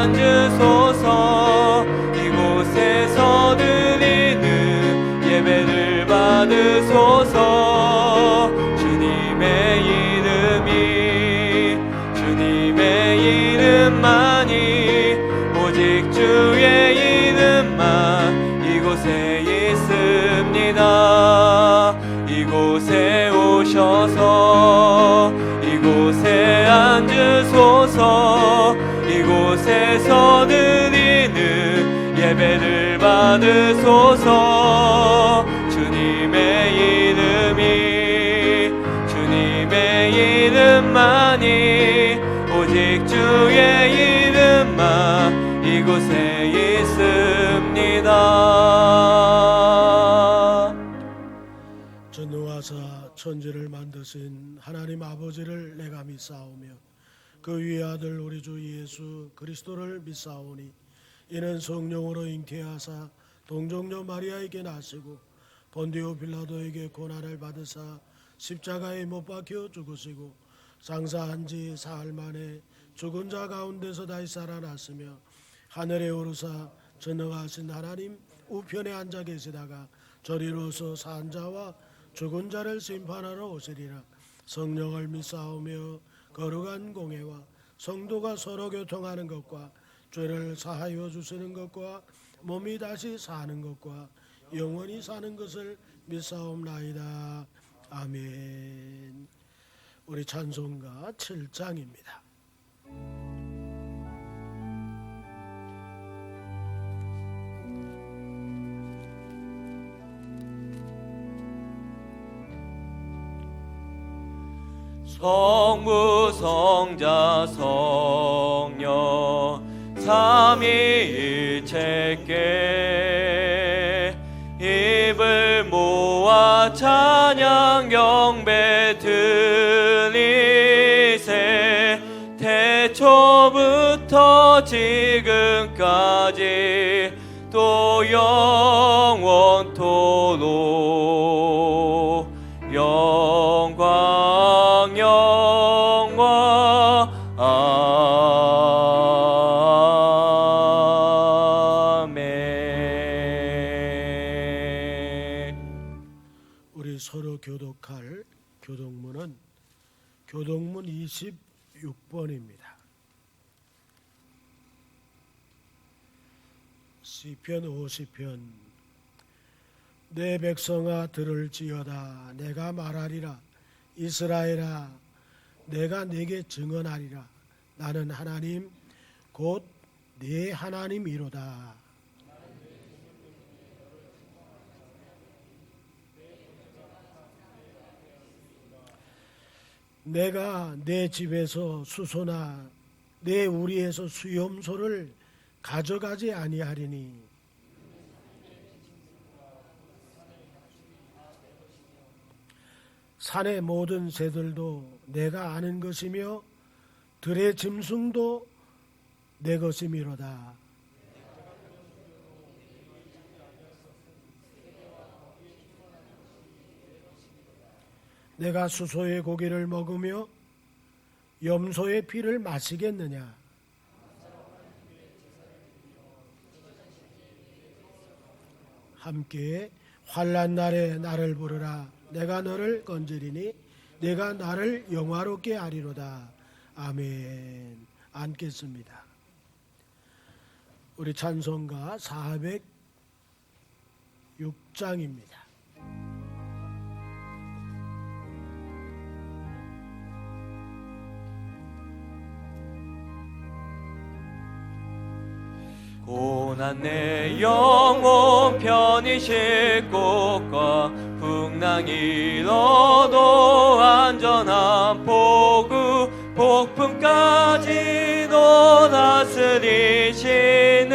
앉으소서. 이곳에서 드리는 예배를 받으소서. 주님의 이름만이, 오직 주의 이름만 이곳에 있습니다. 이곳에 오셔서 이곳에 앉으소서. 이곳에서 드리는 예배를 받으소서. 주님의 이름만이, 오직 주의 이름만 이곳에 있습니다. 전능하사 천지를 만드신 하나님 아버지를 내가 믿사오며 그 위의 아들 우리 주 예수 그리스도를 믿사오니 이는 성령으로 잉태하사 동정녀 마리아에게 나시고 본디오 빌라도에게 고난을 받으사 십자가에 못 박혀 죽으시고 장사한 지 사흘 만에 죽은 자 가운데서 다시 살아났으며 하늘에 오르사 전능하신 하나님 우편에 앉아 계시다가 저리로서 산 자와 죽은 자를 심판하러 오시리라. 성령을 믿사오며 거룩한 공회와 성도가 서로 교통하는 것과 죄를 사하여 주시는 것과 몸이 다시 사는 것과 영원히 사는 것을 믿사옵나이다. 아멘. 우리 찬송가 7장입니다. 성부 성자 성령 삼위일체께 입을 모아 찬양 경배 드리세. 태초부터 지금까지 또 영원토록 영광 아멘. 우리 서로 교독할 교독문은 교독문 26번입니다. 시편 50편. 내 백성아 들을지어다. 내가 말하리라. 이스라엘아 내가 네게 증언하리라. 나는 하나님 곧 네 하나님이로다. 내가 내 집에서 수소나 내 우리에서 수염소를 가져가지 아니하리니 산의 모든 새들도 내가 아는 것이며 들의 짐승도 내 것이미로다. 내가 수소의 고기를 먹으며 염소의 피를 마시겠느냐? 함께 환난 날에 나를 부르라. 내가 너를 건지리니 내가 나를 영화롭게 하리로다. 아멘. 앉겠습니다. 우리 찬송가 406장입니다. 고난 내 영혼 편히 쉴 곳과 풍랑 일어도 안전한 포구 폭풍까지도 다스리시는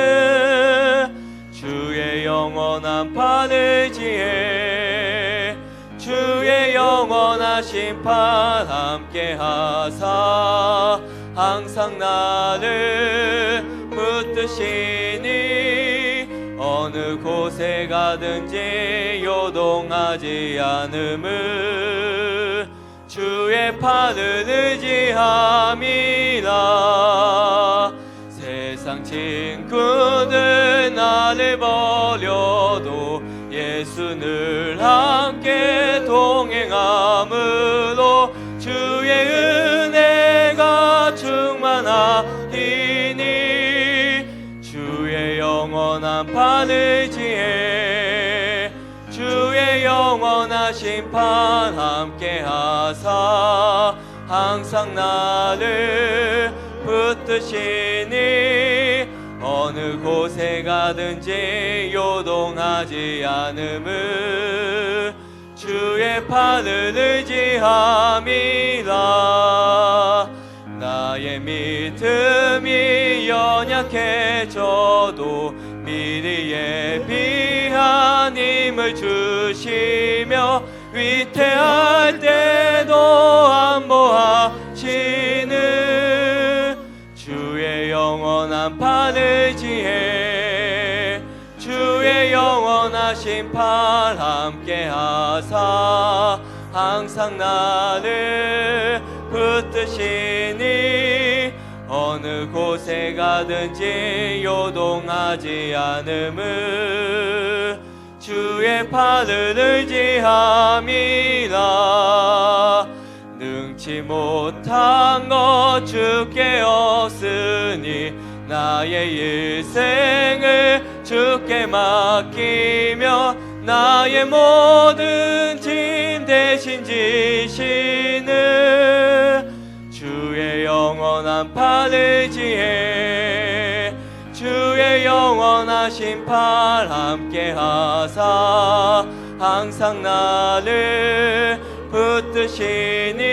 주의 영원한 판을 지혜 주의 영원한 심판 함께 하사 항상 나를 붙드시니 어느 곳에 가든지 요동하지 않음을 주의 판을 의지함이라. 세상 세상 친구들 나를 버려도 예수 늘 함께 동행함으로 주의 은혜가 충만하리니 주의 영원한 판을 지혜 주의 영원한 심판 함께 하사 항상 나를 붙드시니 어느 곳에 가든지 요동하지 않음을 주의 팔을 의지함이라. 나의 믿음이 연약해져도 미리 예비한 힘을 주시며 위태할 때도 안보하시는 주의 영원한 판을 지혜 주의 영원한 심판 함께 하사 항상 나를 붙드시니 어느 곳에 가든지 요동하지 않음을 주의 팔을 의지함이라. 능치 못한 것 주께 없으니 나의 일생을 주께 맡기며 나의 모든 짐 대신 지시는 주의 영원한 팔을 지혜 주의 영원한 심판 함께 하사 항상 나를 붙드시니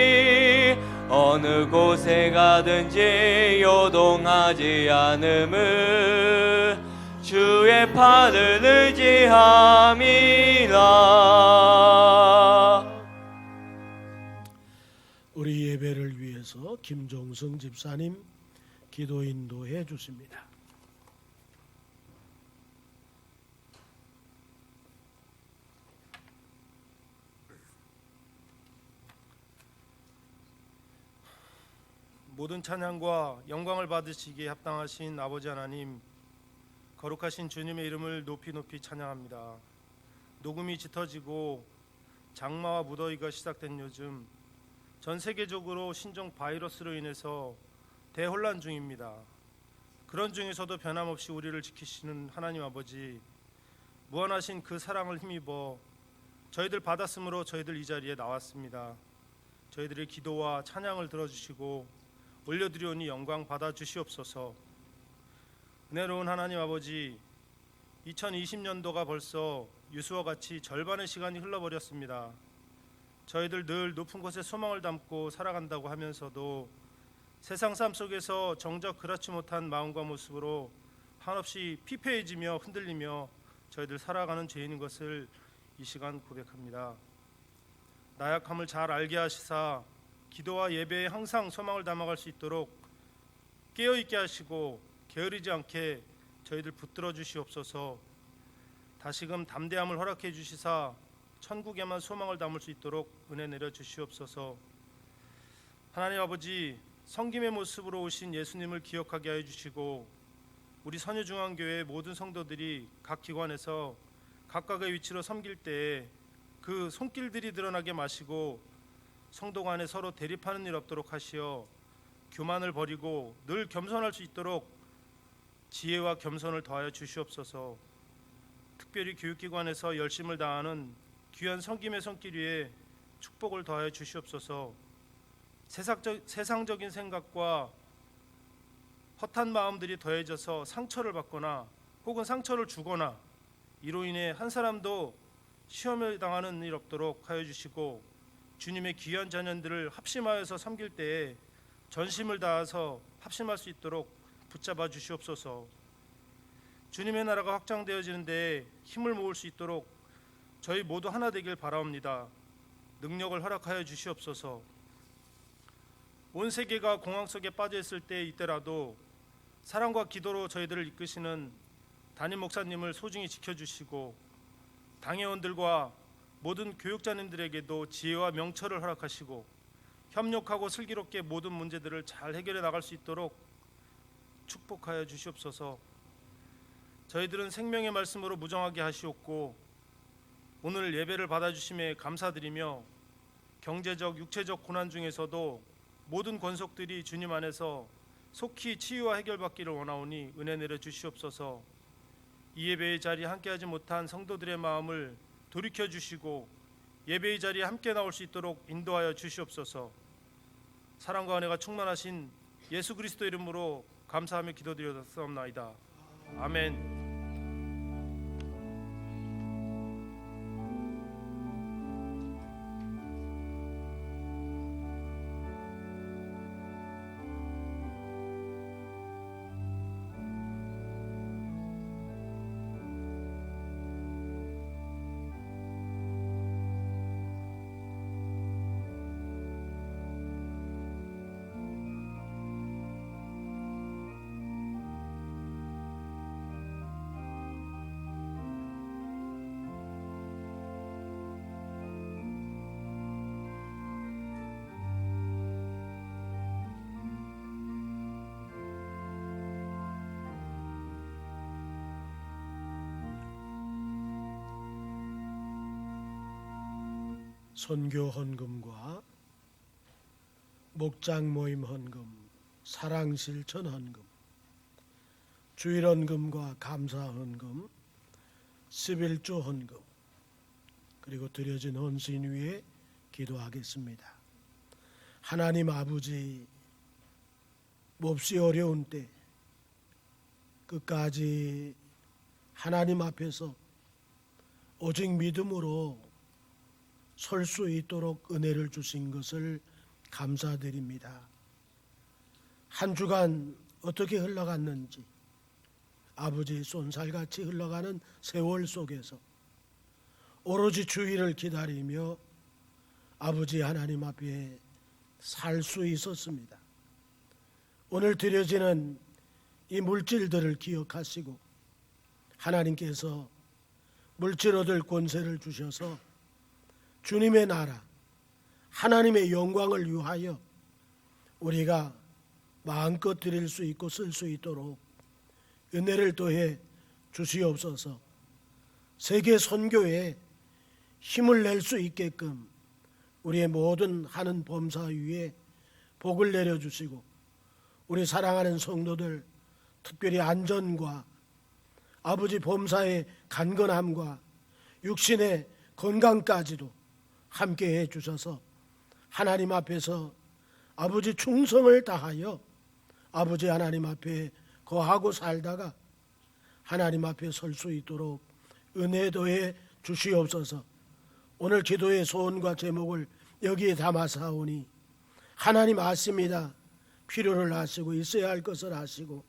어느 곳에 가든지 요동하지 않음을 주의 팔을 의지함이라. 우리 예배를 위해서 김종성 집사님 기도 인도해 주십니다. 모든 찬양과 영광을 받으시기에 합당하신 아버지 하나님, 거룩하신 주님의 이름을 높이 찬양합니다. 녹음이 짙어지고 장마와 무더위가 시작된 요즘 전 세계적으로 신종 바이러스로 인해서 대혼란 중입니다. 그런 중에서도 변함없이 우리를 지키시는 하나님 아버지, 무한하신 그 사랑을 힘입어 저희들 받았으므로 저희들 이 자리에 나왔습니다. 저희들의 기도와 찬양을 들어주시고 올려드리오니 영광 받아주시옵소서. 은혜로운 하나님 아버지, 2020년도가 벌써 유수와 같이 절반의 시간이 흘러버렸습니다. 저희들 늘 높은 곳에 소망을 담고 살아간다고 하면서도 세상 삶 속에서 정작 그렇지 못한 마음과 모습으로 한없이 피폐해지며 흔들리며 저희들 살아가는 죄인인 것을 이 시간 고백합니다. 나약함을 잘 알게 하시사 기도와 예배에 항상 소망을 담아갈 수 있도록 깨어있게 하시고 게으르지 않게 저희들 붙들어 주시옵소서. 다시금 담대함을 허락해 주시사 천국에만 소망을 담을 수 있도록 은혜 내려 주시옵소서. 하나님 아버지, 성김의 모습으로 오신 예수님을 기억하게 하여 주시고 우리 선유중앙교회 모든 성도들이 각 기관에서 각각의 위치로 섬길 때에 그 손길들이 드러나게 마시고 성도 간에 서로 대립하는 일 없도록 하시어 교만을 버리고 늘 겸손할 수 있도록 지혜와 겸손을 더하여 주시옵소서. 특별히 교육기관에서 열심을 다하는 귀한 성김의 손길 위에 축복을 더하여 주시옵소서. 세상적인 생각과 허탄 마음들이 더해져서 상처를 받거나 혹은 상처를 주거나 이로 인해 한 사람도 시험을 당하는 일 없도록 하여 주시고 주님의 귀한 자녀들을 합심하여서 섬길 때에 전심을 다해서 합심할 수 있도록 붙잡아 주시옵소서. 주님의 나라가 확장되어지는데 힘을 모을 수 있도록 저희 모두 하나 되길 바라옵니다. 능력을 허락하여 주시옵소서. 온 세계가 공황 속에 빠져 있을 때 이때라도 사랑과 기도로 저희들을 이끄시는 담임 목사님을 소중히 지켜주시고 당회원들과 모든 교육자님들에게도 지혜와 명철을 허락하시고 협력하고 슬기롭게 모든 문제들을 잘 해결해 나갈 수 있도록 축복하여 주시옵소서. 저희들은 생명의 말씀으로 무정하게 하시옵고 오늘 예배를 받아주심에 감사드리며 경제적 육체적 고난 중에서도 모든 권속들이 주님 안에서 속히 치유와 해결받기를 원하오니 은혜 내려 주시옵소서. 이 예배의 자리에 함께하지 못한 성도들의 마음을 돌이켜 주시고 예배의 자리에 함께 나올 수 있도록 인도하여 주시옵소서. 사랑과 은혜가 충만하신 예수 그리스도 이름으로 감사하며 기도드렸사옵나이다. 아멘. 선교 헌금과 목장 모임 헌금, 사랑 실천 헌금, 주일 헌금과 감사 헌금, 11조 헌금, 그리고 드려진 헌신 위에 기도하겠습니다. 하나님 아버지, 몹시 어려운 때 끝까지 하나님 앞에서 오직 믿음으로 설 수 있도록 은혜를 주신 것을 감사드립니다. 한 주간 어떻게 흘러갔는지, 아버지 쏜살같이 흘러가는 세월 속에서 오로지 주의를 기다리며 아버지 하나님 앞에 살 수 있었습니다. 오늘 드려지는 이 물질들을 기억하시고 하나님께서 물질 얻을 권세를 주셔서 주님의 나라, 하나님의 영광을 위하여 우리가 마음껏 드릴 수 있고 쓸 수 있도록 은혜를 더해 주시옵소서. 세계 선교에 힘을 낼 수 있게끔 우리의 모든 하는 범사 위에 복을 내려주시고 우리 사랑하는 성도들 특별히 안전과 아버지 범사의 간건함과 육신의 건강까지도 함께해 주셔서 하나님 앞에서 아버지 충성을 다하여 아버지 하나님 앞에 거하고 살다가 하나님 앞에 설 수 있도록 은혜 더해 주시옵소서. 오늘 기도의 소원과 제목을 여기에 담아사오니 하나님 아십니다. 필요를 아시고 있어야 할 것을 아시고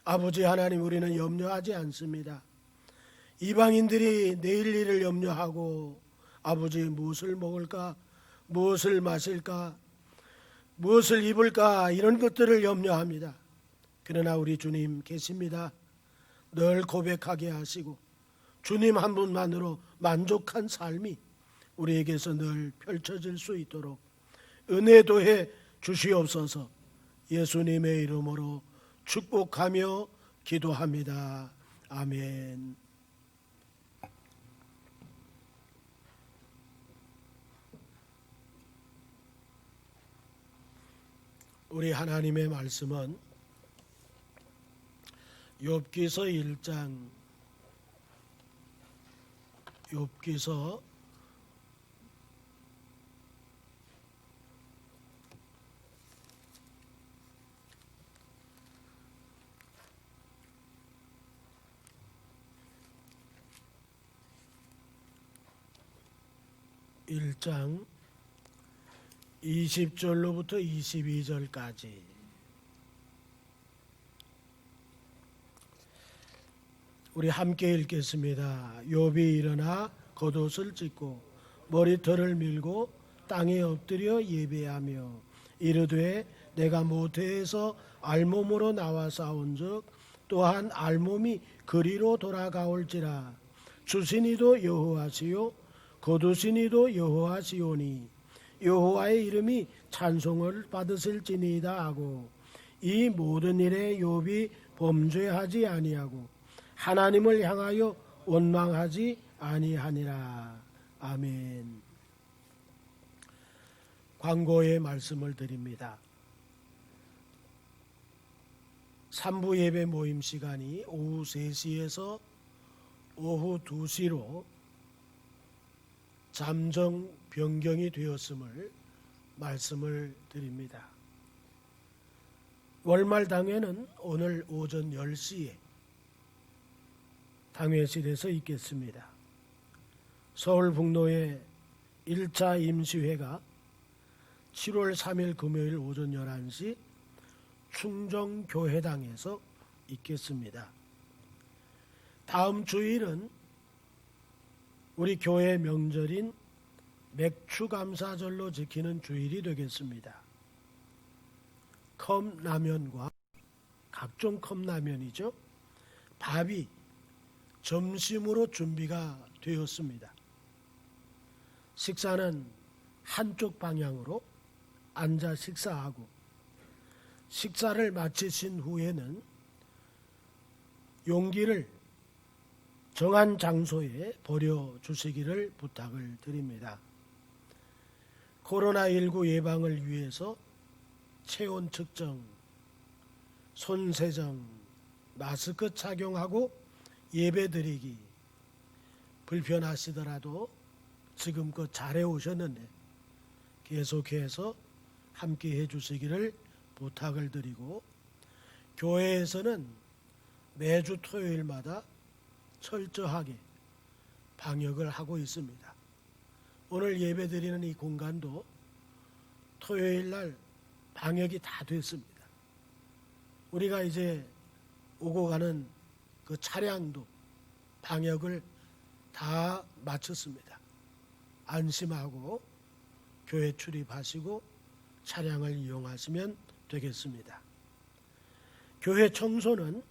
아버지 하나님 우리는 염려하지 않습니다. 이방인들이 내일 일을 염려하고 아버지 무엇을 먹을까, 무엇을 마실까, 무엇을 입을까 이런 것들을 염려합니다. 그러나 우리 주님 계십니다. 늘 고백하게 하시고 주님 한 분만으로 만족한 삶이 우리에게서 늘 펼쳐질 수 있도록 은혜 더해 주시옵소서. 예수님의 이름으로 축복하며 기도합니다. 아멘. 우리 하나님의 말씀은 욥기서 1장, 욥기서 1장 20절로부터 22절까지 우리 함께 읽겠습니다. 욥이 일어나 겉옷을 찢고 머리털을 밀고 땅에 엎드려 예배하며 이르되 내가 모태에서 알몸으로 나와 싸운즉 또한 알몸이 그리로 돌아가올지라. 주시니도 여호와시요 거두시니도 여호와시오니 여호와의 이름이 찬송을 받으실지니이다 하고 이 모든 일에 욥이 범죄하지 아니하고 하나님을 향하여 원망하지 아니하니라. 아멘. 광고의 말씀을 드립니다. 3부 예배 모임 시간이 오후 3시에서 오후 2시로 잠정 변경이 되었음을 말씀을 드립니다. 월말 당회는 오늘 오전 10시에 당회실에서 있겠습니다. 서울북로의 1차 임시회가 7월 3일 금요일 오전 11시 충정교회당에서 있겠습니다. 다음 주일은 우리 교회 명절인 맥추감사절로 지키는 주일이 되겠습니다. 컵라면과 각종 컵라면이죠. 밥이 점심으로 준비가 되었습니다. 식사는 한쪽 방향으로 앉아 식사하고 식사를 마치신 후에는 용기를 정한 장소에 버려주시기를 부탁을 드립니다. 코로나19 예방을 위해서 체온 측정, 손 세정, 마스크 착용하고 예배드리기 불편하시더라도 지금껏 잘해오셨는데 계속해서 함께 해주시기를 부탁을 드리고, 교회에서는 매주 토요일마다 철저하게 방역을 하고 있습니다. 오늘 예배드리는 이 공간도 토요일날 방역이 다 됐습니다. 우리가 이제 오고 가는 그 차량도 방역을 다 마쳤습니다. 안심하고 교회 출입하시고 차량을 이용하시면 되겠습니다. 교회 청소는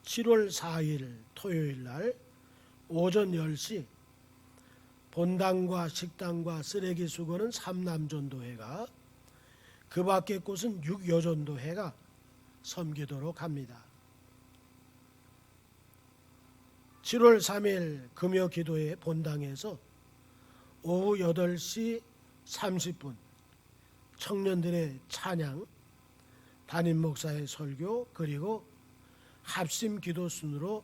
7월 4일 토요일 날 오전 10시 본당과 식당과 쓰레기 수거는 삼남전도회가, 그 밖의 곳은 6여전도회가 섬기도록 합니다. 7월 3일 금요 기도회 본당에서 오후 8시 30분 청년들의 찬양, 담임 목사의 설교, 그리고 합심 기도 순으로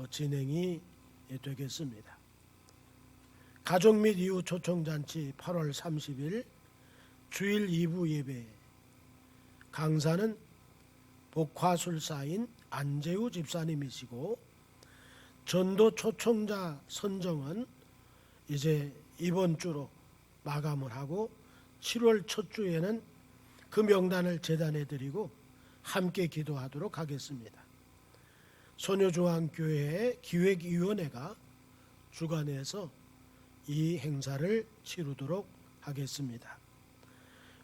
진행이 되겠습니다. 가족 및 이웃 초청잔치 8월 30일 주일 2부 예배, 강사는 복화술사인 안재우 집사님이시고, 전도 초청자 선정은 이제 이번 주로 마감을 하고 7월 첫 주에는 그 명단을 제단해 드리고 함께 기도하도록 하겠습니다. 소녀중앙교회의 기획위원회가 주관해서 이 행사를 치르도록 하겠습니다.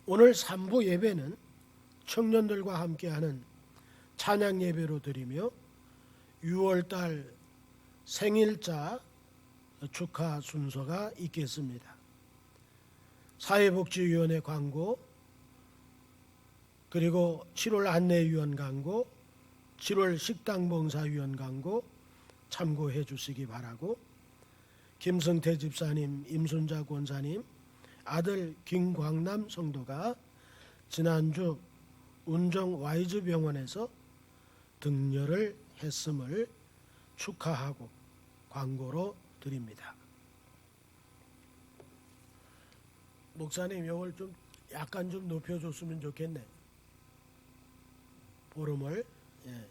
오늘 3부 예배는 청년들과 함께하는 찬양 예배로 드리며 6월달 생일자 축하 순서가 있겠습니다. 사회복지위원회 광고, 그리고 7월 안내위원 광고, 7월 식당봉사위원 광고 참고해 주시기 바라고, 김성태 집사님, 임순자 권사님, 아들 김광남 성도가 지난주 운정 와이즈 병원에서 등려를 했음을 축하하고 광고로 드립니다. 목사님, 이걸 좀 약간 좀 높여줬으면 좋겠네. 보름을. 예.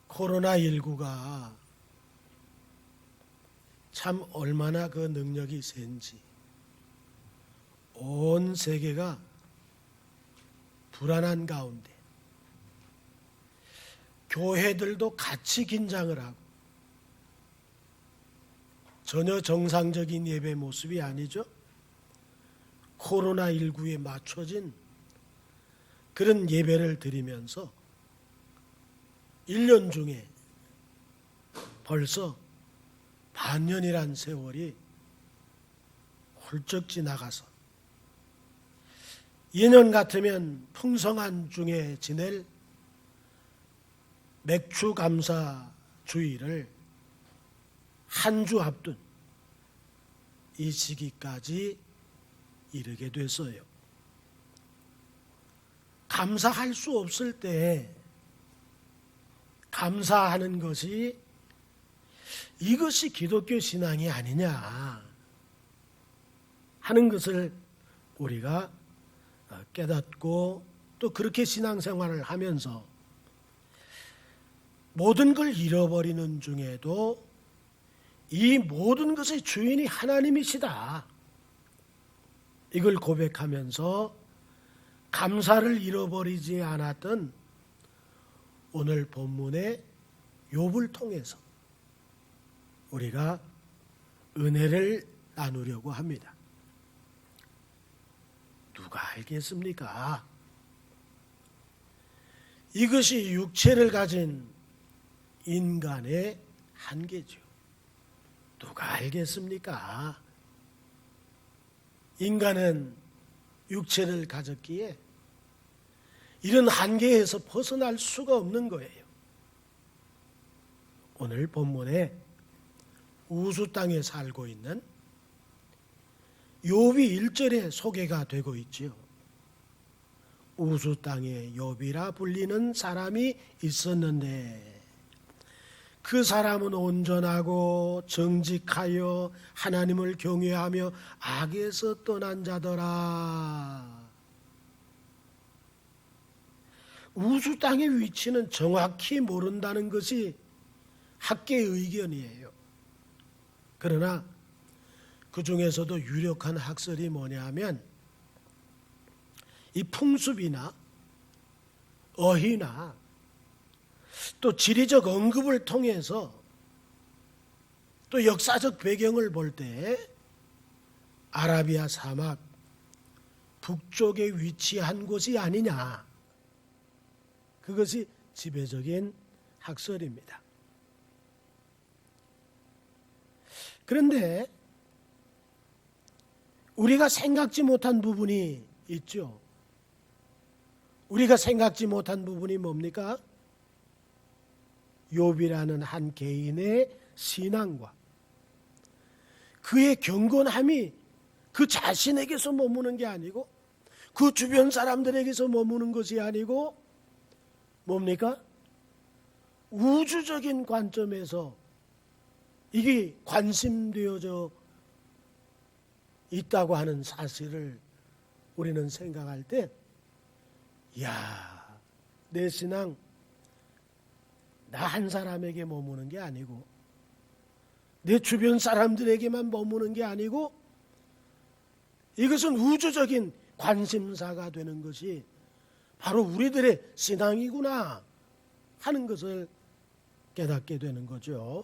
코로나19가 참 얼마나 그 능력이 센지 온 세계가 불안한 가운데 교회들도 같이 긴장을 하고, 전혀 정상적인 예배 모습이 아니죠. 코로나19에 맞춰진 그런 예배를 드리면서 1년 중에 벌써 반년이란 세월이 훌쩍 지나가서 예년 같으면 풍성한 중에 지낼 맥주 감사 주의를 한 주 앞둔 이 시기까지 이르게 됐어요. 감사할 수 없을 때 감사하는 것이 이것이 기독교 신앙이 아니냐 하는 것을 우리가 깨닫고 또 그렇게 신앙생활을 하면서 모든 걸 잃어버리는 중에도 이 모든 것의 주인이 하나님이시다. 이걸 고백하면서 감사를 잃어버리지 않았던 오늘 본문의 욥을 통해서 우리가 은혜를 나누려고 합니다. 누가 알겠습니까? 이것이 육체를 가진 인간의 한계죠. 누가 알겠습니까? 인간은 육체를 가졌기에 이런 한계에서 벗어날 수가 없는 거예요. 오늘 본문에 우수 땅에 살고 있는 욥이 1절에 소개가 되고 있지요. 우수 땅에 욥이라 불리는 사람이 있었는데 그 사람은 온전하고 정직하여 하나님을 경외하며 악에서 떠난 자더라. 우수 땅의 위치는 정확히 모른다는 것이 학계의 의견이에요. 그러나 그 중에서도 유력한 학설이 뭐냐 하면 이 풍습이나 어휘나 또 지리적 언급을 통해서 또 역사적 배경을 볼 때 아라비아 사막 북쪽에 위치한 곳이 아니냐. 그것이 지배적인 학설입니다. 그런데 우리가 생각지 못한 부분이 있죠. 우리가 생각지 못한 부분이 뭡니까? 욥이라는 한 개인의 신앙과 그의 경건함이 그 자신에게서 머무는 게 아니고 그 주변 사람들에게서 머무는 것이 아니고 뭡니까? 우주적인 관점에서 이게 관심되어져 있다고 하는 사실을 우리는 생각할 때, 야, 내 신앙 나 한 사람에게 머무는 게 아니고 내 주변 사람들에게만 머무는 게 아니고 이것은 우주적인 관심사가 되는 것이 바로 우리들의 신앙이구나 하는 것을 깨닫게 되는 거죠.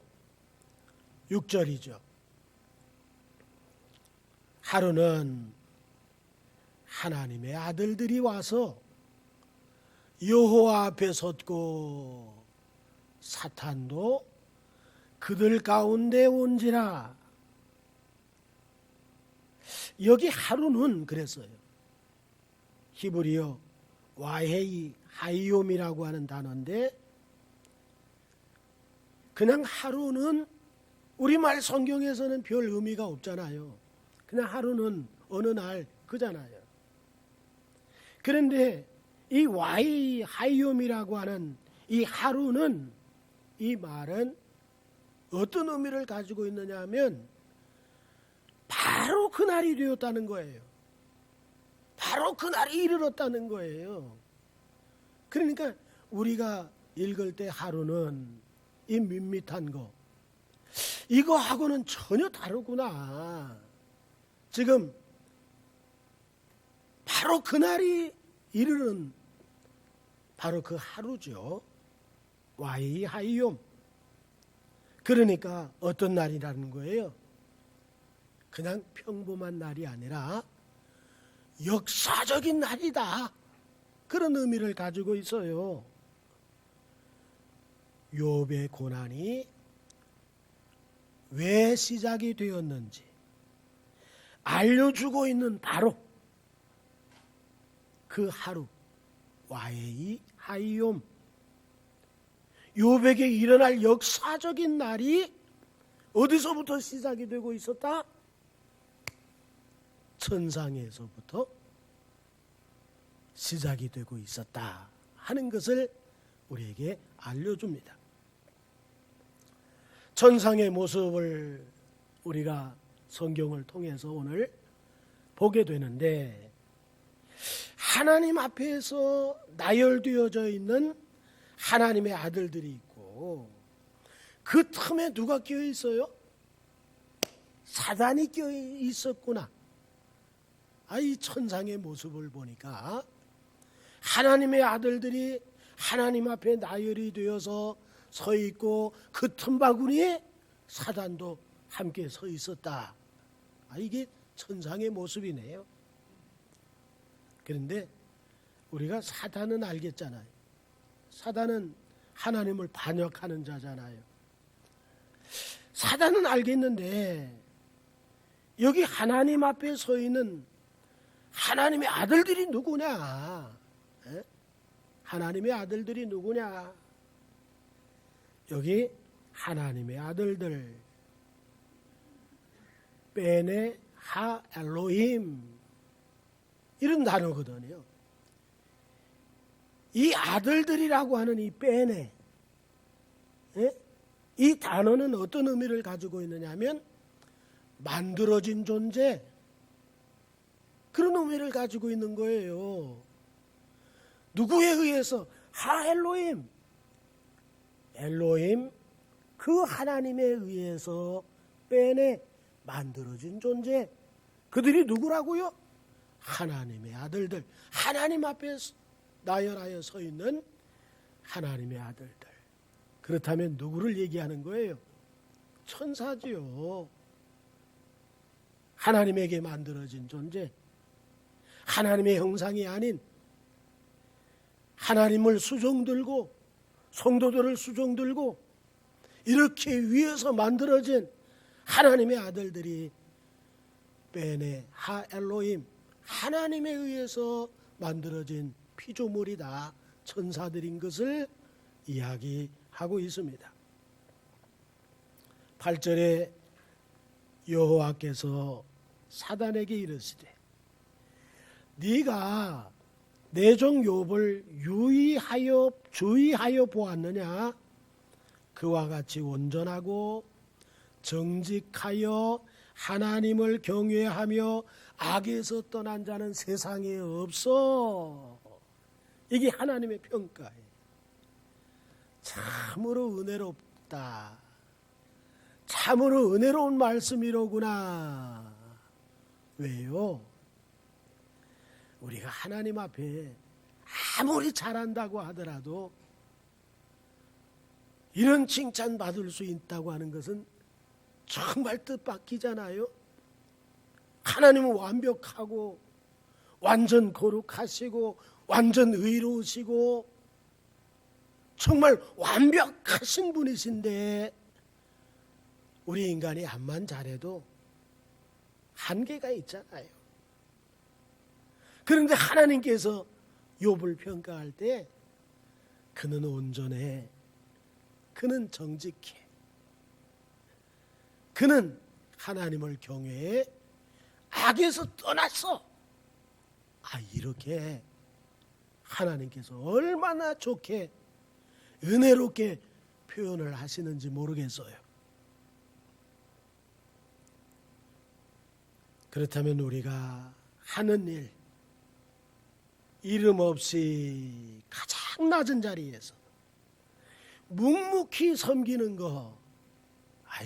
6절이죠. 하루는 하나님의 아들들이 와서 여호와 앞에 섰고 사탄도 그들 가운데 온지라. 여기 하루는 그랬어요. 히브리어 와헤이 하이옴이라고 하는 단어인데 그냥 하루는 우리말 성경에서는 별 의미가 없잖아요. 그냥 하루는 어느 날 그잖아요. 그런데 이 와이 하이옴이라고 하는 이 하루는 이 말은 어떤 의미를 가지고 있느냐 하면 바로 그날이 되었다는 거예요. 바로 그날이 이르렀다는 거예요. 그러니까 우리가 읽을 때 하루는 이 밋밋한 거 이거하고는 전혀 다르구나. 지금 바로 그날이 이르는 바로 그 하루죠. 와이 하이옴. 그러니까 어떤 날이라는 거예요? 그냥 평범한 날이 아니라 역사적인 날이다. 그런 의미를 가지고 있어요. 욥의 고난이 왜 시작이 되었는지 알려주고 있는 바로 그 하루 와에이 하이옴, 요백에 일어날 역사적인 날이 어디서부터 시작이 되고 있었다? 천상에서부터 시작이 되고 있었다 하는 것을 우리에게 알려줍니다. 천상의 모습을 우리가 성경을 통해서 오늘 보게 되는데, 하나님 앞에서 나열되어져 있는 하나님의 아들들이 있고, 그 틈에 누가 끼어 있어요? 사단이 끼어 있었구나. 이 천상의 모습을 보니까 하나님의 아들들이 하나님 앞에 나열이 되어서 서 있고, 그 틈바구니에 사단도 함께 서 있었다. 이게 천상의 모습이네요. 그런데 우리가 사단은 알겠잖아요. 사단은 하나님을 반역하는 자잖아요. 사단은 알겠는데, 여기 하나님 앞에 서 있는 하나님의 아들들이 누구냐? 하나님의 아들들이 누구냐? 여기 하나님의 아들들, 베네 하 엘로힘, 이런 단어거든요. 이 아들들이라고 하는 이 베네, 이 단어는 어떤 의미를 가지고 있느냐 하면 만들어진 존재, 그런 의미를 가지고 있는 거예요. 누구에 의해서? 하 엘로힘, 엘로힘, 그 하나님에 의해서 베네, 만들어진 존재. 그들이 누구라고요? 하나님의 아들들, 하나님 앞에 나열하여 서 있는 하나님의 아들들. 그렇다면 누구를 얘기하는 거예요? 천사지요. 하나님에게 만들어진 존재, 하나님의 형상이 아닌 하나님을 수종들고 성도들을 수종들고 이렇게 위해서 만들어진 하나님의 아들들이 베네 하 엘로힘, 하나님에 의해서 만들어진 피조물이다, 천사들인 것을 이야기하고 있습니다. 8절에 여호와께서 사단에게 이르시되, 네가 내 종 욥을 주의하여 보았느냐? 그와 같이 온전하고 정직하여 하나님을 경외하며 악에서 떠난 자는 세상에 없어. 이게 하나님의 평가예요. 참으로 은혜롭다. 참으로 은혜로운 말씀이로구나. 왜요? 우리가 하나님 앞에 아무리 잘한다고 하더라도 이런 칭찬 받을 수 있다고 하는 것은 정말 뜻밖이잖아요. 하나님은 완벽하고 완전 거룩하시고 완전 의로우시고 정말 완벽하신 분이신데, 우리 인간이 암만 잘해도 한계가 있잖아요. 그런데 하나님께서 욥을 평가할 때 그는 온전해, 그는 정직해, 그는 하나님을 경외해, 악에서 떠났어. 이렇게 하나님께서 얼마나 좋게 은혜롭게 표현을 하시는지 모르겠어요. 그렇다면 우리가 하는 일, 이름 없이 가장 낮은 자리에서 묵묵히 섬기는 거,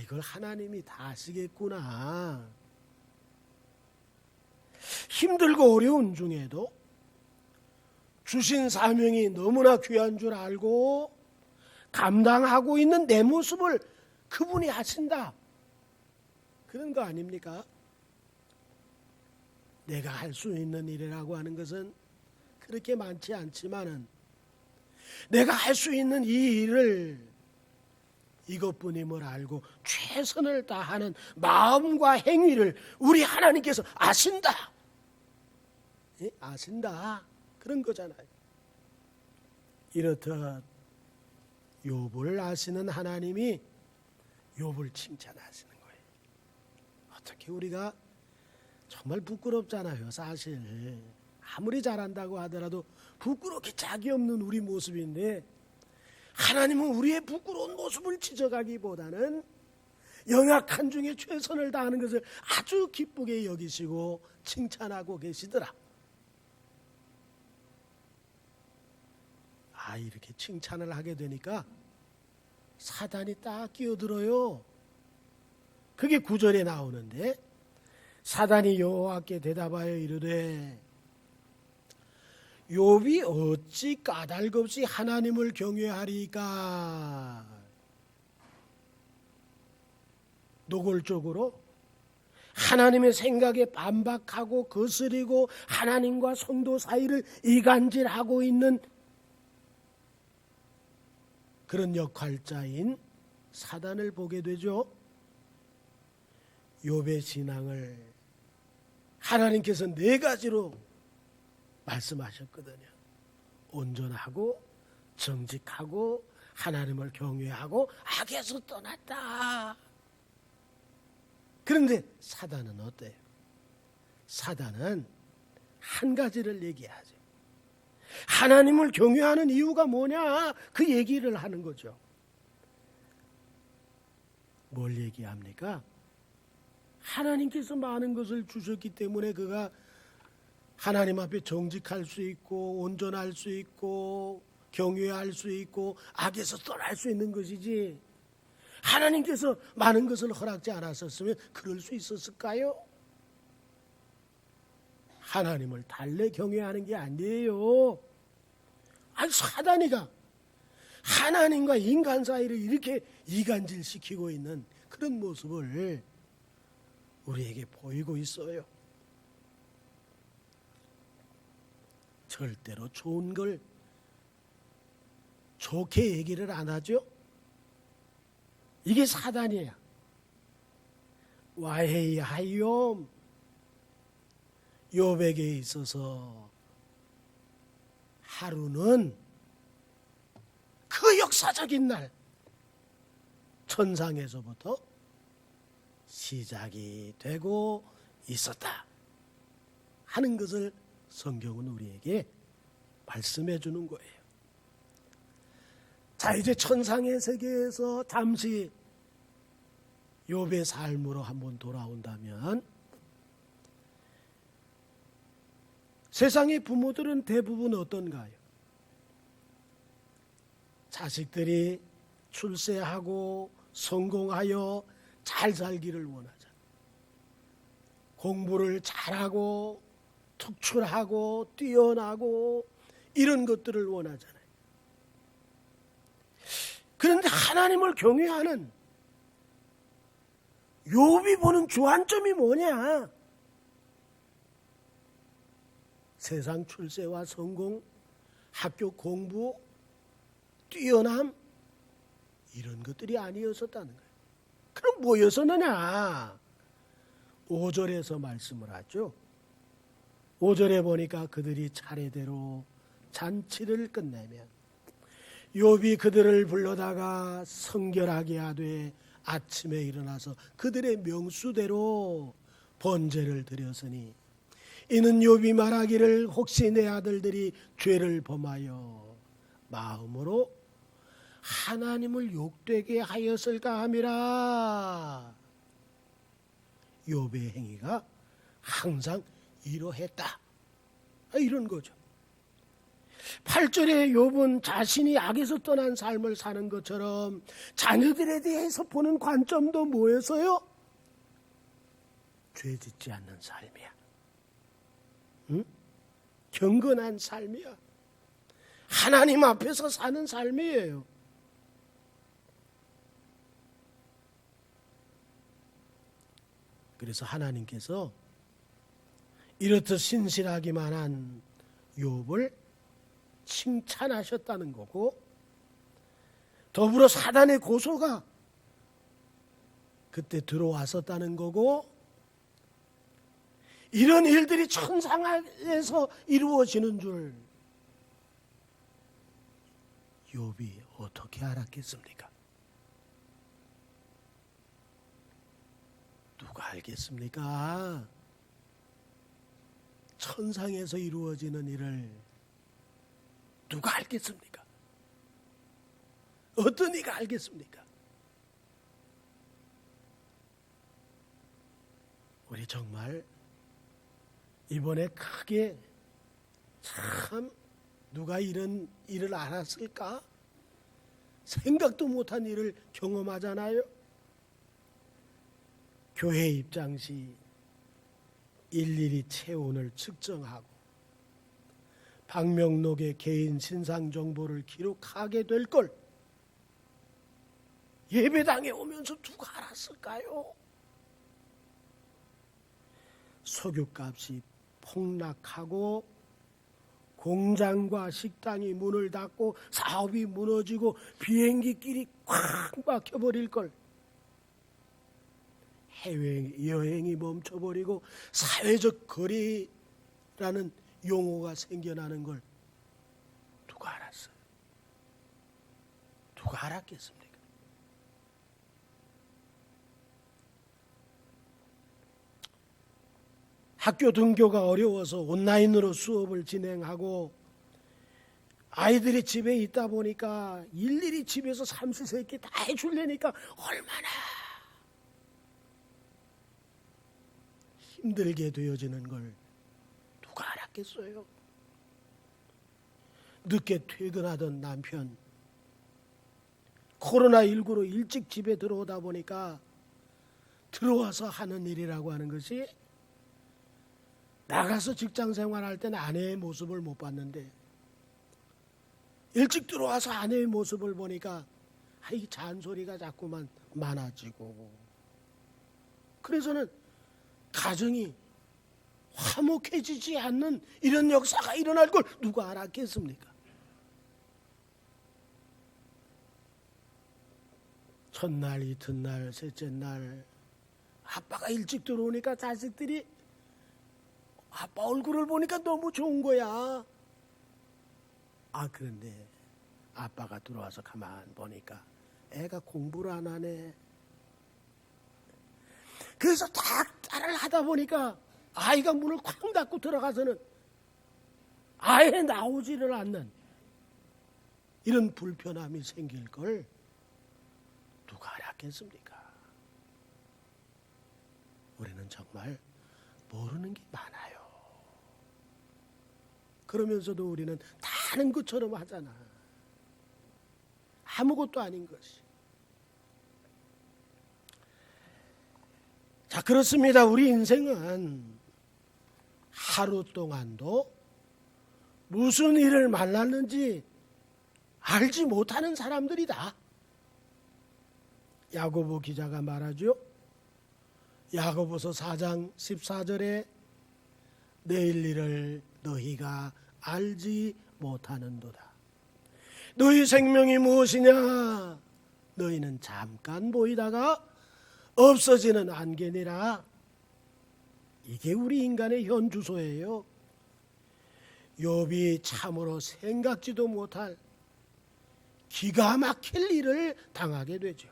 이걸 하나님이 다 아시겠구나. 힘들고 어려운 중에도 주신 사명이 너무나 귀한 줄 알고 감당하고 있는 내 모습을 그분이 아신다, 그런 거 아닙니까? 내가 할 수 있는 일이라고 하는 것은 그렇게 많지 않지만은 내가 할 수 있는 이 일을 이것뿐임을 알고 최선을 다하는 마음과 행위를 우리 하나님께서 아신다. 아신다. 그런 거잖아요. 이렇듯 욥을 아시는 하나님이 욥을 칭찬하시는 거예요. 어떻게 우리가 정말 부끄럽잖아요. 사실 아무리 잘한다고 하더라도 부끄럽게 짝이 없는 우리 모습인데, 하나님은 우리의 부끄러운 모습을 지적하기보다는 영악한 중에 최선을 다하는 것을 아주 기쁘게 여기시고 칭찬하고 계시더라. 이렇게 칭찬을 하게 되니까 사단이 딱 끼어들어요. 그게 9절에 나오는데, 사단이 여호와께 대답하여 이르되 욥이 어찌 까닭없이 하나님을 경외하리까? 노골적으로 하나님의 생각에 반박하고 거스리고 하나님과 성도 사이를 이간질하고 있는 그런 역할자인 사단을 보게 되죠. 욥의 신앙을 하나님께서 4가지로 말씀하셨거든요. 온전하고 정직하고 하나님을 경외하고 악에서 떠났다. 그런데 사단은 어때요? 사단은 한 가지를 얘기하죠. 하나님을 경외하는 이유가 뭐냐? 그 얘기를 하는 거죠. 뭘 얘기합니까? 하나님께서 많은 것을 주셨기 때문에 그가 하나님 앞에 정직할 수 있고 온전할 수 있고 경외할 수 있고 악에서 떠날 수 있는 것이지, 하나님께서 많은 것을 허락지 않았었으면 그럴 수 있었을까요? 하나님을 달래 경외하는 게 아니에요. 사단이가 하나님과 인간 사이를 이렇게 이간질시키고 있는 그런 모습을 우리에게 보이고 있어요. 절대로 좋은 걸 좋게 얘기를 안 하죠. 이게 사단이야. 와헤이 하이옴. 욥에게 있어서 하루는 그 역사적인 날 천상에서부터 시작이 되고 있었다 하는 것을 성경은 우리에게 말씀해 주는 거예요. 자, 이제 천상의 세계에서 잠시 욥의 삶으로 한번 돌아온다면, 세상의 부모들은 대부분 어떤가요? 자식들이 출세하고 성공하여 잘 살기를 원하잖아요. 공부를 잘하고 특출하고 뛰어나고 이런 것들을 원하잖아요. 그런데 하나님을 경외하는 욥이 보는 주안점이 뭐냐? 세상 출세와 성공, 학교 공부, 뛰어남, 이런 것들이 아니었었다는 거예요. 그럼 뭐였었느냐? 5절에서 말씀을 하죠. 5절에 보니까 그들이 차례대로 잔치를 끝내면 욥이 그들을 불러다가 성결하게 하되 아침에 일어나서 그들의 명수대로 번제를 드렸으니, 이는 욥이 말하기를 혹시 내 아들들이 죄를 범하여 마음으로 하나님을 욕되게 하였을까 함이라. 욥의 행위가 항상 이러했다, 이런 거죠. 8절에 욥은 자신이 악에서 떠난 삶을 사는 것처럼 자녀들에 대해서 보는 관점도 뭐였어요? 죄 짓지 않는 삶이야. 응? 경건한 삶이야. 하나님 앞에서 사는 삶이에요. 그래서 하나님께서 이렇듯 신실하기만 한 욥을 칭찬하셨다는 거고, 더불어 사단의 고소가 그때 들어왔었다는 거고, 이런 일들이 천상에서 이루어지는 줄 욥이 어떻게 알았겠습니까? 누가 알겠습니까? 천상에서 이루어지는 일을 누가 알겠습니까? 어떤 이가 알겠습니까? 우리 정말 이번에 크게 참 누가 이런 일을 알았을까? 생각도 못한 일을 경험하잖아요. 교회 입장 시 일일이 체온을 측정하고 박명록의 개인 신상 정보를 기록하게 될 걸 예배당에 오면서 누가 알았을까요? 석유값이 폭락하고 공장과 식당이 문을 닫고 사업이 무너지고 비행기길이 꽉 막혀버릴 걸, 해외여행이 멈춰버리고 사회적 거리라는 용어가 생겨나는 걸 누가 알았어요? 누가 알았겠습니까? 학교 등교가 어려워서 온라인으로 수업을 진행하고 아이들이 집에 있다 보니까 일일이 집에서 삼시세끼 다 해주려니까 얼마나 힘들게 되어지는 걸 누가 알았겠어요? 늦게 퇴근하던 남편, 코로나19로 일찍 집에 들어오다 보니까 들어와서 하는 일이라고 하는 것이, 나가서 직장 생활할 때는 아내의 모습을 못 봤는데 일찍 들어와서 아내의 모습을 보니까 이 잔소리가 자꾸만 많아지고, 그래서는 가정이 화목해지지 않는 이런 역사가 일어날 걸 누가 알았겠습니까? 첫날, 이튿날, 셋째 날 아빠가 일찍 들어오니까 자식들이 아빠 얼굴을 보니까 너무 좋은 거야. 그런데 아빠가 들어와서 가만 보니까 애가 공부를 안 하네. 그래서 딱 따라를 하다 보니까 아이가 문을 쾅 닫고 들어가서는 아예 나오지를 않는 이런 불편함이 생길 걸 누가 알았겠습니까? 우리는 정말 모르는 게 많아요. 그러면서도 우리는 다 아는 것처럼 하잖아. 아무것도 아닌 것이. 자, 그렇습니다. 우리 인생은 하루 동안도 무슨 일을 만났는지 알지 못하는 사람들이다. 야고보 기자가 말하죠. 야고보서 4장 14절에 내일 일을 너희가 알지 못하는도다. 너희 생명이 무엇이냐? 너희는 잠깐 보이다가 없어지는 안개니라. 이게 우리 인간의 현주소예요. 욥이 참으로 생각지도 못할 기가 막힐 일을 당하게 되죠.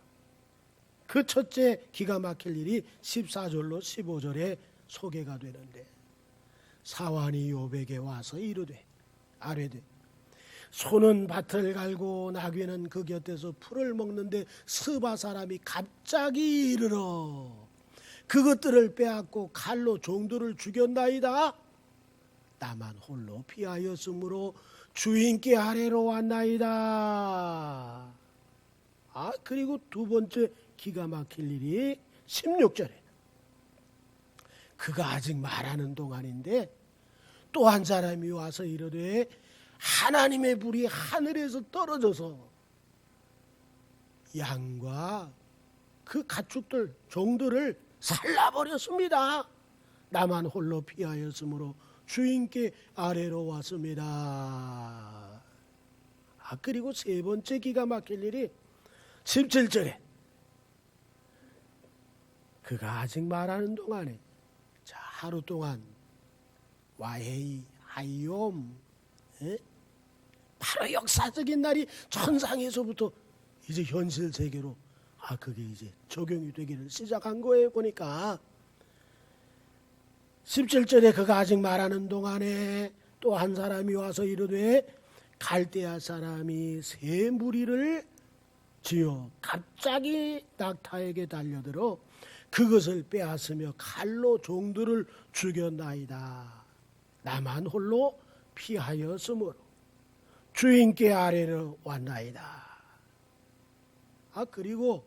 그 첫째 기가 막힐 일이 14절로 15절에 소개가 되는데, 사환이 욥에게 와서 이르되 아뢰되 소는 밭을 갈고 나귀는 그 곁에서 풀을 먹는데 스바 사람이 갑자기 이르러 그것들을 빼앗고 칼로 종들을 죽였나이다. 나만 홀로 피하였으므로 주인께 아래로 왔나이다. 그리고 두 번째 기가 막힐 일이 16절에, 그가 아직 말하는 동안인데 또 한 사람이 와서 이르되 하나님의 불이 하늘에서 떨어져서 양과 그 가축들 종들을 살라버렸습니다. 나만 홀로 피하였으므로 주인께 아래로 왔습니다. 그리고 세 번째 기가 막힐 일이 17절에, 그가 아직 말하는 동안에 하루 동안 와헤이 하이옴 바로 역사적인 날이 천상에서부터 이제 현실 세계로 그게 이제 적용이 되기를 시작한 거예요. 보니까 17절에 그가 아직 말하는 동안에 또 한 사람이 와서 이르되 갈대아 사람이 세 무리를 지어 갑자기 낙타에게 달려들어 그것을 빼앗으며 칼로 종들을 죽였나이다. 나만 홀로 피하였으므로 주인께 아래로 왔나이다. 그리고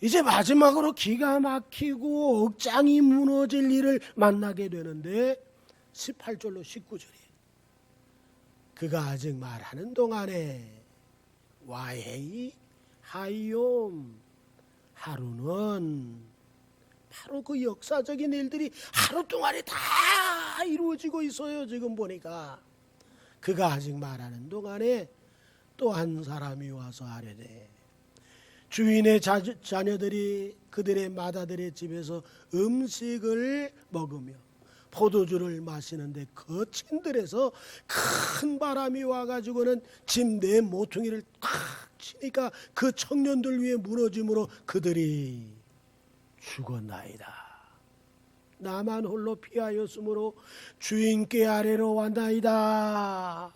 이제 마지막으로 기가 막히고 억장이 무너질 일을 만나게 되는데 18절로 19절에 그가 아직 말하는 동안에 와헤이 하이옴 하루는 바로 그 역사적인 일들이 하루 동안에 다 이루어지고 있어요. 지금 보니까 그가 아직 말하는 동안에 또 한 사람이 와서 아뢰되 주인의 자녀들이 그들의 마다들의 집에서 음식을 먹으며 포도주를 마시는데 거친 들에서 큰 바람이 와가지고는 집 내 모퉁이를 탁 치니까 그 청년들 위에 무너짐으로 그들이 죽었나이다. 나만 홀로 피하였으므로 주인께 아래로 왔나이다.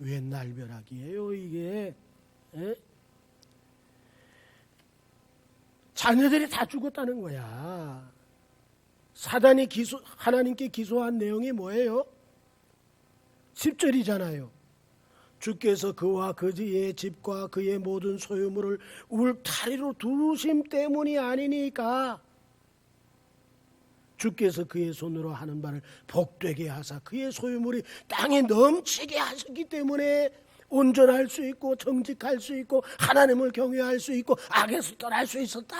웬 날벼락이에요 이게? 에? 자녀들이 다 죽었다는 거야. 사단이 하나님께 기소한 내용이 뭐예요? 10절이잖아요. 주께서 그와 그의 집과 그의 모든 소유물을 울타리로 두르심 때문이 아니니까 주께서 그의 손으로 하는 바를 복되게 하사 그의 소유물이 땅에 넘치게 하셨기 때문에 온전할 수 있고 정직할 수 있고 하나님을 경외할 수 있고 악에서 떠날 수 있었다.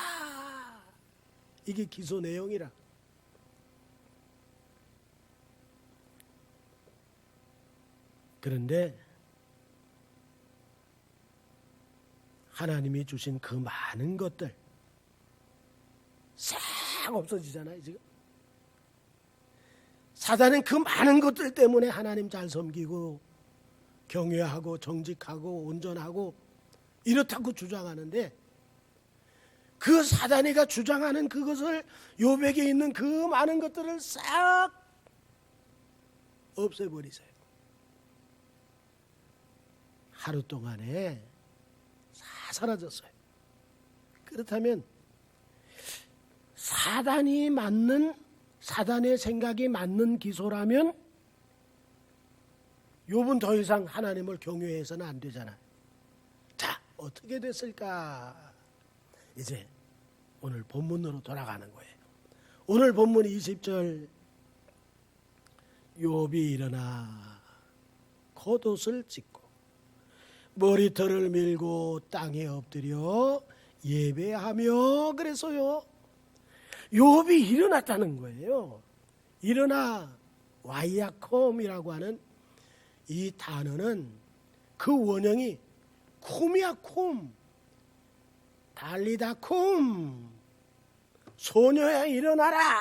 이게 기소 내용이라. 그런데 하나님이 주신 그 많은 것들 싹 없어지잖아요 지금. 사단은 그 많은 것들 때문에 하나님 잘 섬기고 경외하고 정직하고 온전하고 이렇다고 주장하는데 그 사단이가 주장하는 그것을 욥에게 있는 그 많은 것들을 싹 없애버리세요. 하루 동안에 다 사라졌어요. 그렇다면 사단의 생각이 맞는 기소라면 욥은 더 이상 하나님을 경외해서는 안 되잖아요. 자, 어떻게 됐을까? 이제 오늘 본문으로 돌아가는 거예요. 오늘 본문 20절 욥이 일어나 겉옷을 찢고 머리털을 밀고 땅에 엎드려 예배하며 그래서요. 욥이 일어났다는 거예요. 일어나 와이아콤이라고 하는 이 단어는 그 원형이 콤이야 콤. 달리다 콤. 소녀야 일어나라.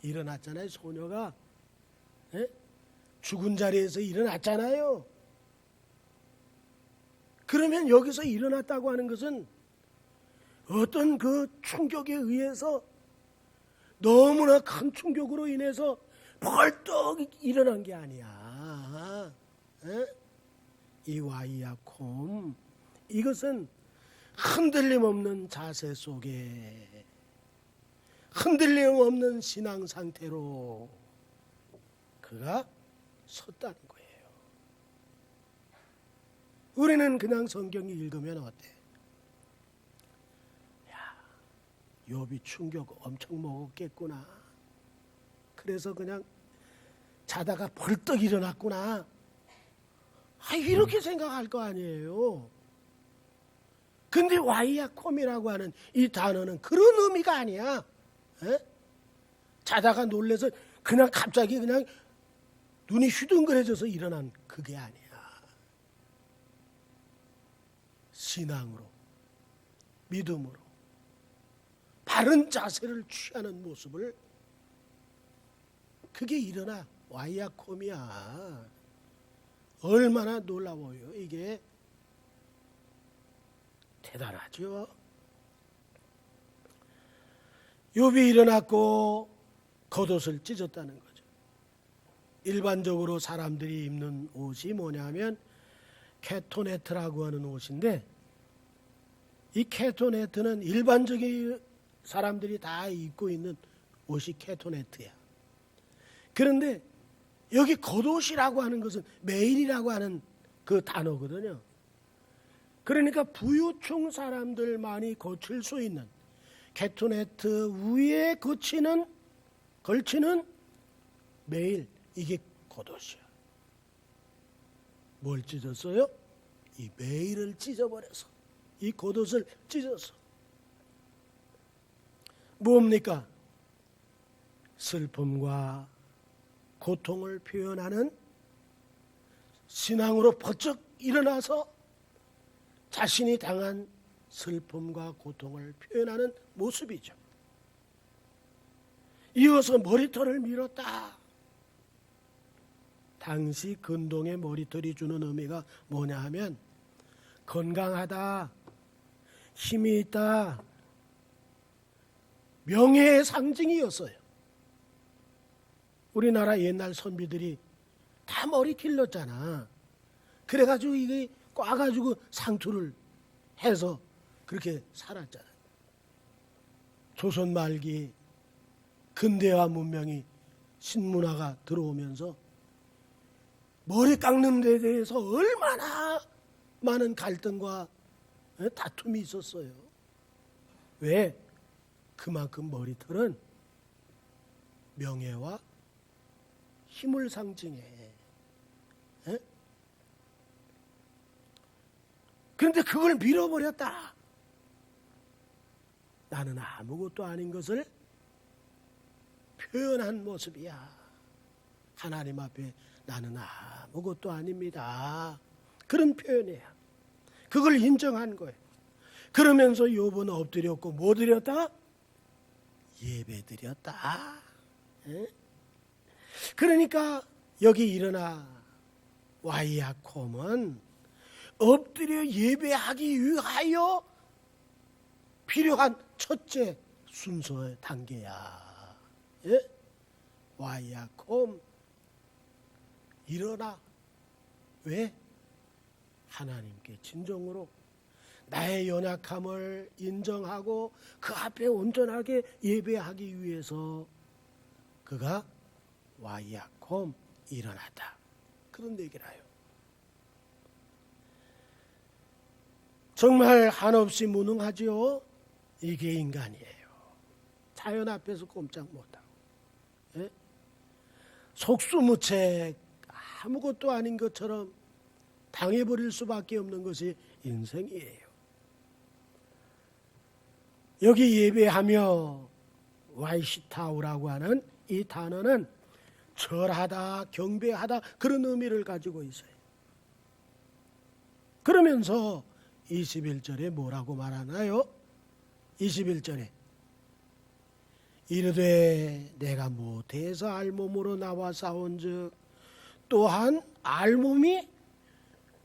일어났잖아요. 소녀가 죽은 자리에서 일어났잖아요. 그러면 여기서 일어났다고 하는 것은 어떤 그 충격에 의해서 너무나 큰 충격으로 인해서 벌떡 일어난 게 아니야. 이 와이아콤 이것은 흔들림 없는 자세 속에 흔들림 없는 신앙 상태로 그가 섰다는 거예요. 우리는 그냥 성경 읽으면 어때? 야, 욥이 충격 엄청 먹었겠구나. 그래서 그냥 자다가 벌떡 일어났구나. 이렇게 생각할 거 아니에요. 근데 와이아콤이라고 하는 이 단어는 그런 의미가 아니야. 자다가 놀래서 그냥 갑자기 그냥 눈이 휘둥그레져서 일어난 그게 아니야. 신앙으로, 믿음으로 바른 자세를 취하는 모습을 그게 일어나 와이아콤이야. 얼마나 놀라워요. 이게 대단하죠. 욥이 일어났고 겉옷을 찢었다는 거죠. 일반적으로 사람들이 입는 옷이 뭐냐면 케토네트라고 하는 옷인데, 이 케토네트는 일반적인 사람들이 다 입고 있는 옷이 케토네트야. 그런데 여기 겉옷이라고 하는 것은 메일이라고 하는 그 단어거든요. 그러니까 부유층 사람들만이 거칠 수 있는 케토네트 위에 걸치는 메일, 이게 겉옷이야. 뭘 찢었어요? 이 메일을 찢어버려서, 이 겉옷을 찢어서. 뭡니까? 슬픔과 고통을 표현하는, 신앙으로 번쩍 일어나서 자신이 당한 슬픔과 고통을 표현하는 모습이죠. 이어서 머리털을 밀었다. 당시 근동의 머리털이 주는 의미가 뭐냐 하면 건강하다, 힘이 있다, 명예의 상징이었어요. 우리나라 옛날 선비들이 다 머리 길렀잖아. 그래가지고 이게 꽈가지고 상투를 해서 그렇게 살았잖아요. 조선 말기 근대화 문명이, 신문화가 들어오면서 머리 깎는 데 대해서 얼마나 많은 갈등과 다툼이 있었어요. 왜? 그만큼 머리털은 명예와 힘을 상징해. 그런데 그걸 밀어버렸다. 나는 아무것도 아닌 것을 표현한 모습이야. 하나님 앞에 나는 아무것도 아닙니다. 그런 표현이야. 그걸 인정한 거예요. 그러면서 욥은 엎드렸고 뭐 드렸다? 예배 드렸다. 그러니까 여기 일어나 와이아콤은 엎드려 예배하기 위하여 필요한 첫째 순서의 단계야. 와이아콤, 일어나. 왜? 하나님께 진정으로 나의 연약함을 인정하고 그 앞에 온전하게 예배하기 위해서 그가 와이아콤, 일어났다. 그런 얘기를 해요. 정말 한없이 무능하지요. 이게 인간이에요. 자연 앞에서 꼼짝 못하고, 속수무책, 아무것도 아닌 것처럼 당해버릴 수밖에 없는 것이 인생이에요. 여기 예배하며 와이시타우라고 하는 이 단어는 절하다, 경배하다, 그런 의미를 가지고 있어요. 그러면서 21절에 뭐라고 말하나요? 21절에 이르되 내가 모태에서 알몸으로 나와 싸운즉 또한 알몸이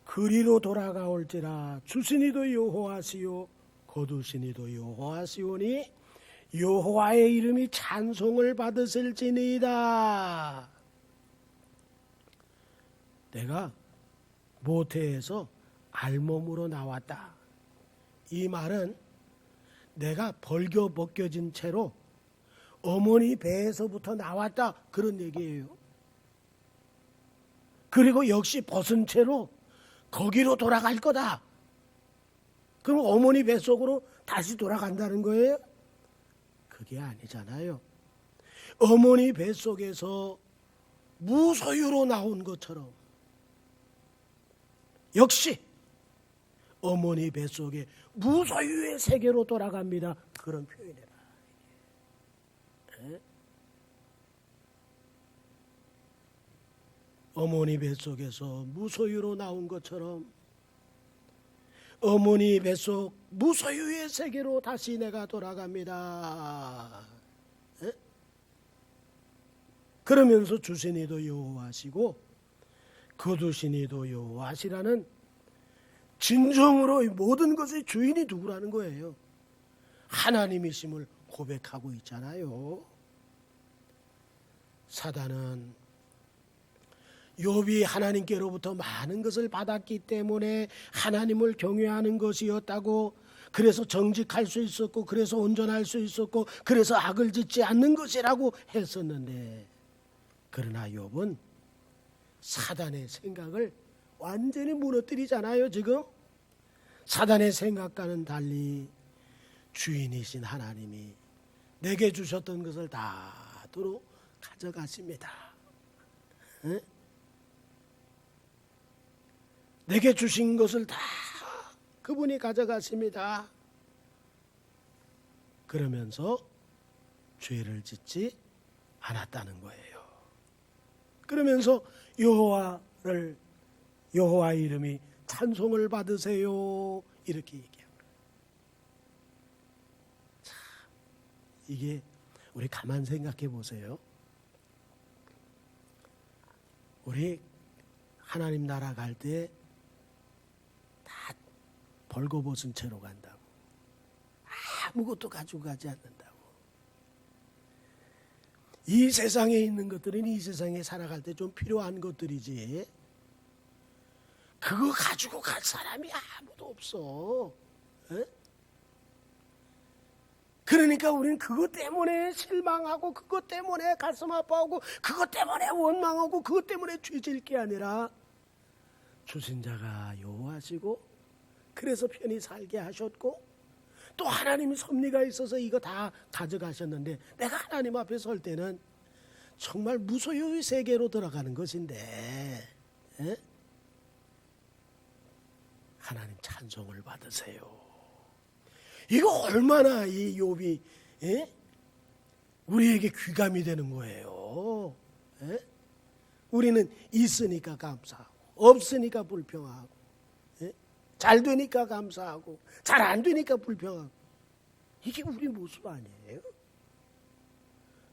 그리로 돌아가올지라. 주시니도 여호와시요 거두시니도 여호와시오니 여호와의 이름이 찬송을 받으실지니이다. 내가 모태에서 알몸으로 나왔다. 이 말은 내가 벌겨벗겨진 채로 어머니 배에서부터 나왔다, 그런 얘기예요. 그리고 역시 벗은 채로 거기로 돌아갈 거다. 그럼 어머니 뱃속으로 다시 돌아간다는 거예요? 그게 아니잖아요. 어머니 뱃속에서 무소유로 나온 것처럼 역시 어머니 뱃속에 무소유의 세계로 돌아갑니다. 그런 표현이라. 어머니 뱃속에서 무소유로 나온 것처럼 어머니 뱃속 무소유의 세계로 다시 내가 돌아갑니다. 그러면서 주신 이도 여호와시고 거두신 이도 여호와시라는 진정으로 이 모든 것의 주인이 누구라는 거예요. 하나님이심을 고백하고 있잖아요. 사단은 욥이 하나님께로부터 많은 것을 받았기 때문에 하나님을 경외하는 것이었다고, 그래서 정직할 수 있었고, 그래서 온전할 수 있었고, 그래서 악을 짓지 않는 것이라고 했었는데, 그러나 욥은 사단의 생각을 완전히 무너뜨리잖아요. 지금 사단의 생각과는 달리 주인이신 하나님이 내게 주셨던 것을 다 도로 가져가십니다. 에? 내게 주신 것을 다 그분이 가져가십니다. 그러면서 죄를 짓지 않았다는 거예요. 그러면서 여호와의 이름이 찬송을 받으세요, 이렇게 얘기합니다. 참, 이게 우리 가만 생각해 보세요. 우리 하나님 나라 갈 때 다 벌거벗은 채로 간다고, 아무것도 가지고 가지 않는다고. 이 세상에 있는 것들은 이 세상에 살아갈 때 좀 필요한 것들이지, 그거 가지고 갈 사람이 아무도 없어. 에? 그러니까 우리는 그것 때문에 실망하고, 그것 때문에 가슴 아파하고, 그것 때문에 원망하고, 그것 때문에 죄질 게 아니라 주신 자가 여호와시고, 그래서 편히 살게 하셨고, 또 하나님이 섭리가 있어서 이거 다 가져가셨는데, 내가 하나님 앞에 설 때는 정말 무소유의 세계로 들어가는 것인데, 에? 하나님 찬송을 받으세요. 이거 얼마나 이 욥이 우리에게 귀감이 되는 거예요. 에? 우리는 있으니까 감사하고, 없으니까 불평하고, 에? 잘 되니까 감사하고, 잘 안 되니까 불평하고. 이게 우리 모습 아니에요?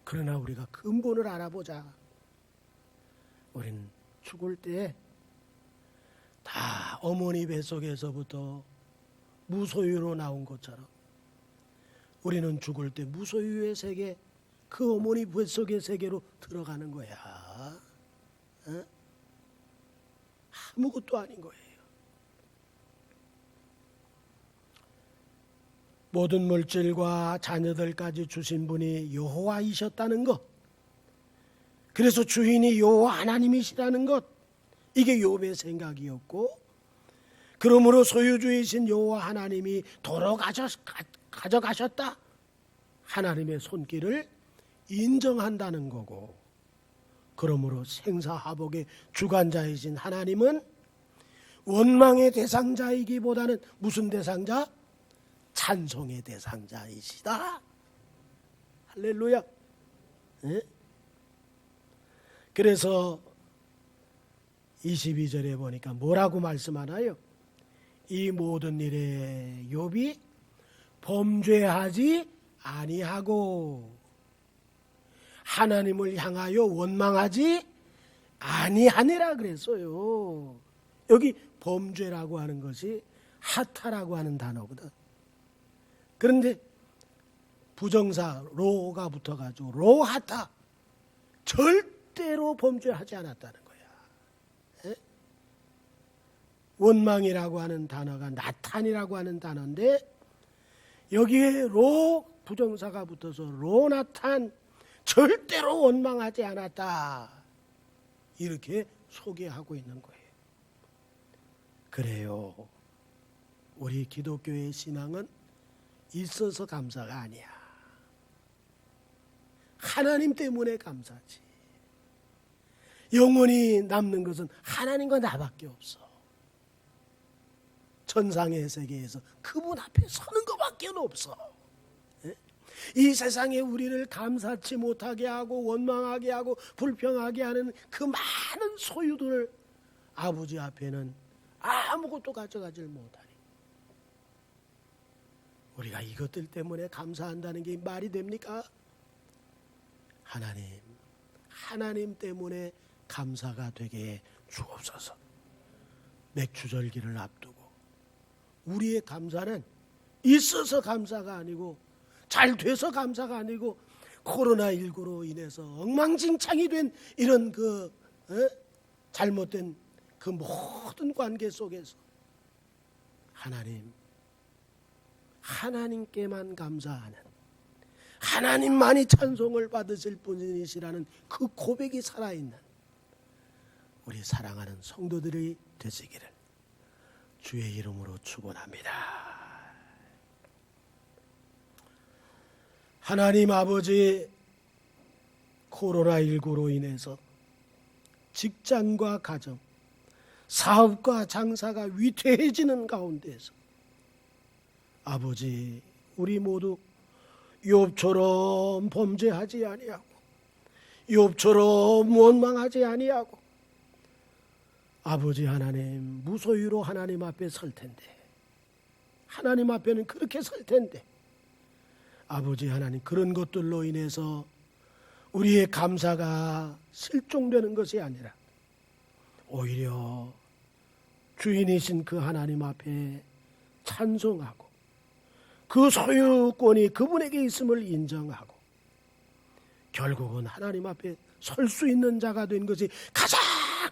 그러나 우리가 근본을 알아보자. 우리는 죽을 때 다 어머니 뱃속에서부터 무소유로 나온 것처럼 우리는 죽을 때 무소유의 세계, 그 어머니 뱃속의 세계로 들어가는 거야. 어? 아무것도 아닌 거예요. 모든 물질과 자녀들까지 주신 분이 여호와이셨다는 것, 그래서 주인이 여호와 하나님이시라는 것, 이게 욥의 생각이었고, 그러므로 소유주이신 여호와 하나님이 도로 가져가셨다, 하나님의 손길을 인정한다는 거고, 그러므로 생사화복의 주관자이신 하나님은 원망의 대상자이기보다는 무슨 대상자? 찬송의 대상자이시다. 할렐루야. 네? 그래서 22절에 보니까 뭐라고 말씀하나요? 이 모든 일에 욥이 범죄하지 아니하고 하나님을 향하여 원망하지 아니하니라 그랬어요. 여기 범죄라고 하는 것이 하타라고 하는 단어거든. 그런데 부정사 로가 붙어가지고 로하타, 절대로 범죄하지 않았다는 거야. 에? 원망이라고 하는 단어가 나탄이라고 하는 단어인데, 여기에 로 부정사가 붙어서 로나탄, 절대로 원망하지 않았다, 이렇게 소개하고 있는 거예요. 그래요, 우리 기독교의 신앙은 있어서 감사가 아니야. 하나님 때문에 감사지. 영원히 남는 것은 하나님과 나밖에 없어. 천상의 세계에서 그분 앞에 서는 것밖에 없어. 이 세상에 우리를 감사치 못하게 하고 원망하게 하고 불평하게 하는 그 많은 소유들을 아버지 앞에는 아무것도 가져가질 못하니, 우리가 이것들 때문에 감사한다는 게 말이 됩니까? 하나님, 하나님 때문에 감사가 되게 해 주옵소서. 맥추절기를 앞두고 우리의 감사는 있어서 감사가 아니고 잘 돼서 감사가 아니고 코로나19로 인해서 엉망진창이 된 이런 잘못된 그 모든 관계 속에서 하나님께만 감사하는, 하나님만이 찬송을 받으실 분이시라는 그 고백이 살아있는 우리 사랑하는 성도들이 되시기를 주의 이름으로 축원합니다. 하나님 아버지, 코로나19로 인해서 직장과 가정, 사업과 장사가 위태해지는 가운데서 아버지, 우리 모두 욥처럼 범죄하지 아니하고 욥처럼 원망하지 아니하고 아버지 하나님 무소유로 하나님 앞에 설 텐데, 하나님 앞에는 그렇게 설 텐데 아버지 하나님, 그런 것들로 인해서 우리의 감사가 실종되는 것이 아니라 오히려 주인이신 그 하나님 앞에 찬송하고 그 소유권이 그분에게 있음을 인정하고 결국은 하나님 앞에 설 수 있는 자가 된 것이 가장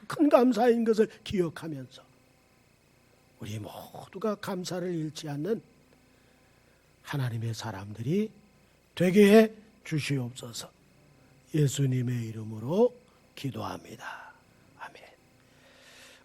큰 감사인 것을 기억하면서 우리 모두가 감사를 잃지 않는 하나님의 사람들이 되게 해 주시옵소서. 예수님의 이름으로 기도합니다.